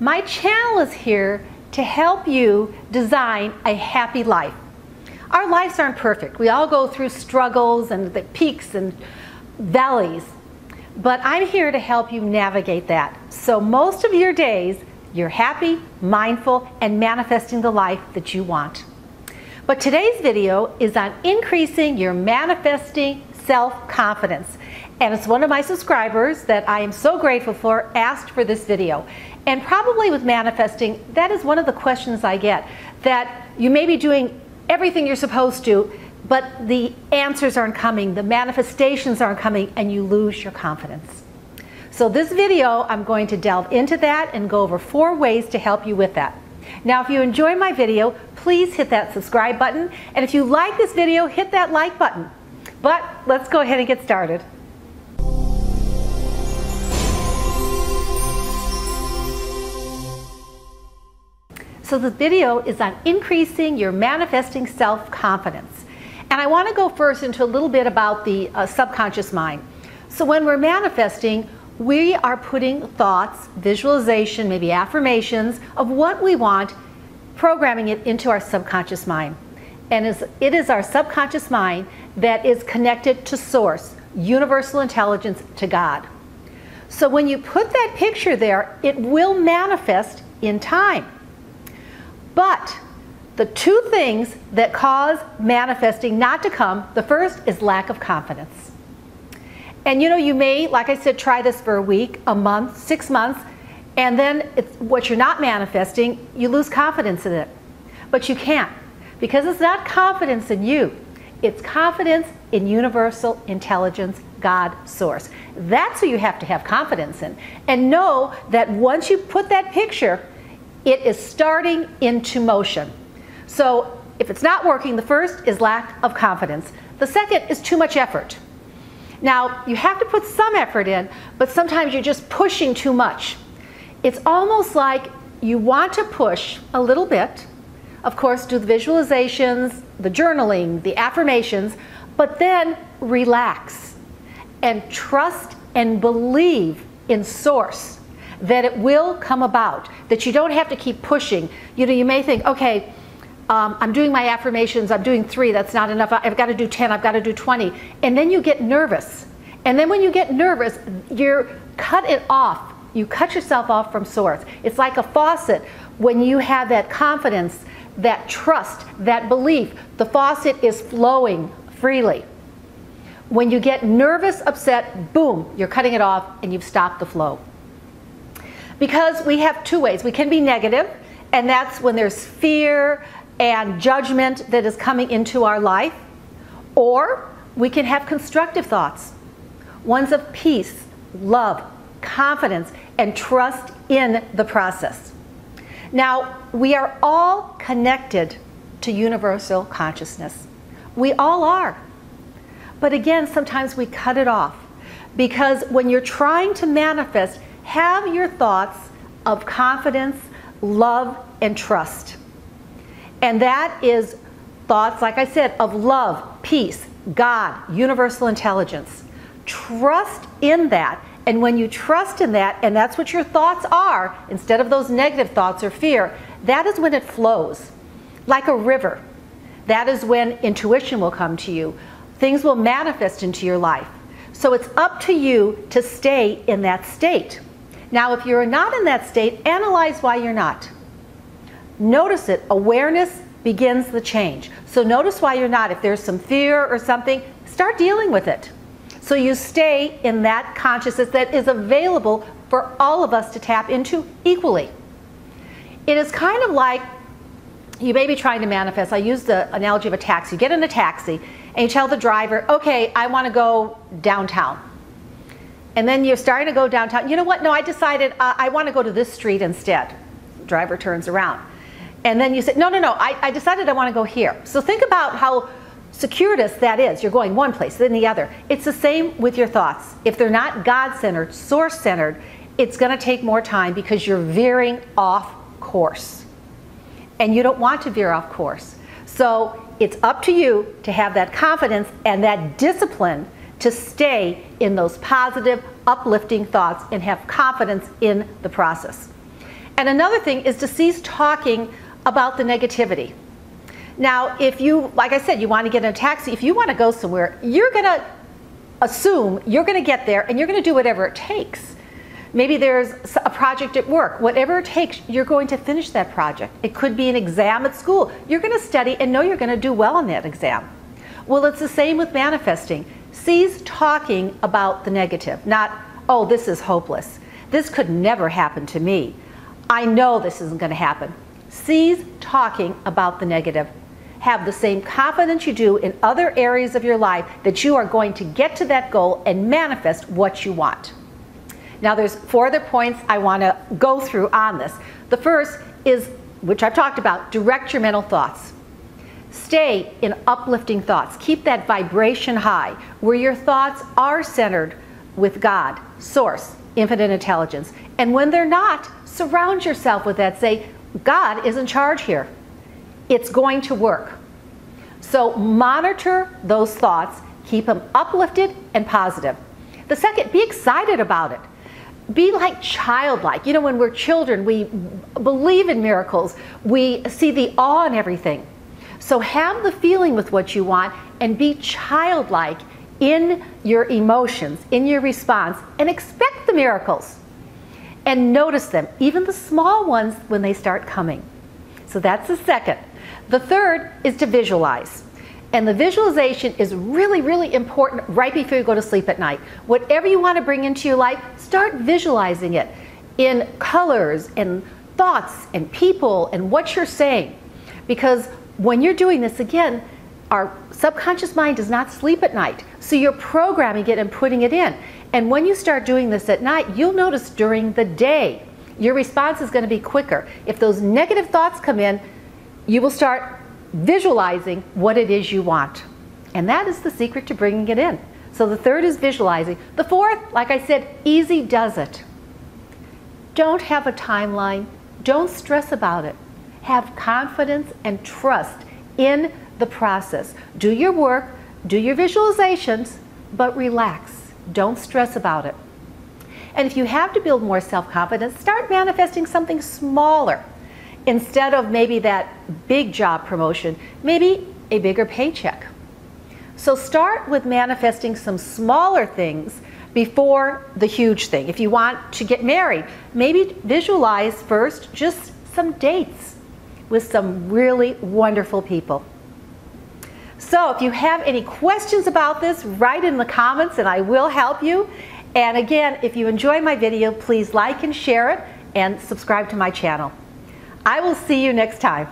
My channel is here to help you design a happy life. Our lives aren't perfect. We all go through struggles and the peaks and valleys, but I'm here to help you navigate that. So most of your days, you're happy, mindful, and manifesting the life that you want. But today's video is on increasing your manifesting self-confidence. And it's one of my subscribers that I am so grateful for asked for this video. And probably with manifesting, that is one of the questions I get, that you may be doing everything you're supposed to, but the answers aren't coming, the manifestations aren't coming, and you lose your confidence. So this video, I'm going to delve into that and go over 4 ways to help you with that. Now, if you enjoy my video, please hit that subscribe button. And if you like this video, hit that like button. But let's go ahead and get started. So this video is on increasing your manifesting self-confidence. And I want to go first into a little bit about the subconscious mind. So when we're manifesting, we are putting thoughts, visualization, maybe affirmations of what we want, programming it into our subconscious mind. And it is our subconscious mind that is connected to Source, universal intelligence, to God. So when you put that picture there, it will manifest in time. But the 2 things that cause manifesting not to come, the first is lack of confidence. And you know, you may, like I said, try this for a week, a month, 6 months, and then what you're not manifesting, you lose confidence in it. But you can't, because it's not confidence in you. It's confidence in universal intelligence, God, Source. That's who you have to have confidence in. And know that once you put that picture, it is starting into motion. So if it's not working, the first is lack of confidence. The second is too much effort. Now, you have to put some effort in, but sometimes you're just pushing too much. It's almost like you want to push a little bit, of course, do the visualizations, the journaling, the affirmations, but then relax and trust and believe in Source that it will come about, that you don't have to keep pushing. You know, you may think, okay, I'm doing my affirmations, I'm doing 3, that's not enough, I've got to do 10, I've got to do 20. And then you get nervous. And then when you get nervous, you cut it off. You cut yourself off from Source. It's like a faucet. When you have that confidence, that trust, that belief, the faucet is flowing freely. When you get nervous, upset, boom, you're cutting it off and you've stopped the flow. Because we have 2 ways. We can be negative, and that's when there's fear and judgment that is coming into our life. Or we can have constructive thoughts, ones of peace, love, confidence, and trust in the process. Now, we are all connected to universal consciousness. We all are. But again, sometimes we cut it off, because when you're trying to manifest, have your thoughts of confidence, love, and trust. And that is thoughts, like I said, of love, peace, God, universal intelligence. Trust in that. And when you trust in that, and that's what your thoughts are, instead of those negative thoughts or fear, that is when it flows. Like a river. That is when intuition will come to you. Things will manifest into your life. So it's up to you to stay in that state. Now, if you're not in that state, analyze why you're not. Notice it. Awareness begins the change. So notice why you're not. If there's some fear or something, start dealing with it. So you stay in that consciousness that is available for all of us to tap into equally. It is kind of like you may be trying to manifest. I use the analogy of a taxi. You get in a taxi and you tell the driver, okay, I want to go downtown. And then you're starting to go downtown. You know what? No, I decided I want to go to this street instead. The driver turns around. And then you say, no, I decided I want to go here. So think about how circuitous that is. You're going one place, then the other. It's the same with your thoughts. If they're not God-centered, Source-centered, it's going to take more time because you're veering off course. And you don't want to veer off course. So it's up to you to have that confidence and that discipline to stay in those positive, uplifting thoughts and have confidence in the process. And another thing is to cease talking about the negativity. Now, if you, like I said, you want to get in a taxi, if you want to go somewhere, you're going to assume you're going to get there and you're going to do whatever it takes. Maybe there's a project at work. Whatever it takes, you're going to finish that project. It could be an exam at school. You're going to study and know you're going to do well on that exam. Well, it's the same with manifesting. Cease talking about the negative, not, oh, this is hopeless. This could never happen to me. I know this isn't going to happen. Cease talking about the negative. Have the same confidence you do in other areas of your life that you are going to get to that goal and manifest what you want. Now there's 4 other points I want to go through on this. The first is, which I've talked about, direct your mental thoughts. Stay in uplifting thoughts. Keep that vibration high where your thoughts are centered with God, Source, Infinite Intelligence. And when they're not, surround yourself with that. Say, God is in charge here. It's going to work. So monitor those thoughts. Keep them uplifted and positive. The second, be excited about it. Be like childlike. You know, when we're children, we believe in miracles. We see the awe in everything. So have the feeling with what you want and be childlike in your emotions, in your response, and expect the miracles. And notice them, even the small ones, when they start coming. So that's the second. The third is to visualize. And the visualization is really, really important right before you go to sleep at night. Whatever you want to bring into your life, start visualizing it in colors and thoughts and people and what you're saying. Because when you're doing this, again, our subconscious mind does not sleep at night. So you're programming it and putting it in. And when you start doing this at night, you'll notice during the day, your response is going to be quicker. If those negative thoughts come in, you will start visualizing what it is you want. And that is the secret to bringing it in. So the third is visualizing. The fourth, like I said, easy does it. Don't have a timeline. Don't stress about it. Have confidence and trust in the process. Do your work, do your visualizations, but relax. Don't stress about it. And if you have to build more self-confidence, start manifesting something smaller. Instead of maybe that big job promotion, maybe a bigger paycheck. So start with manifesting some smaller things before the huge thing. If you want to get married, maybe visualize first just some dates with some really wonderful people. So if you have any questions about this, write in the comments and I will help you. And again, if you enjoy my video, please like and share it and subscribe to my channel. I will see you next time.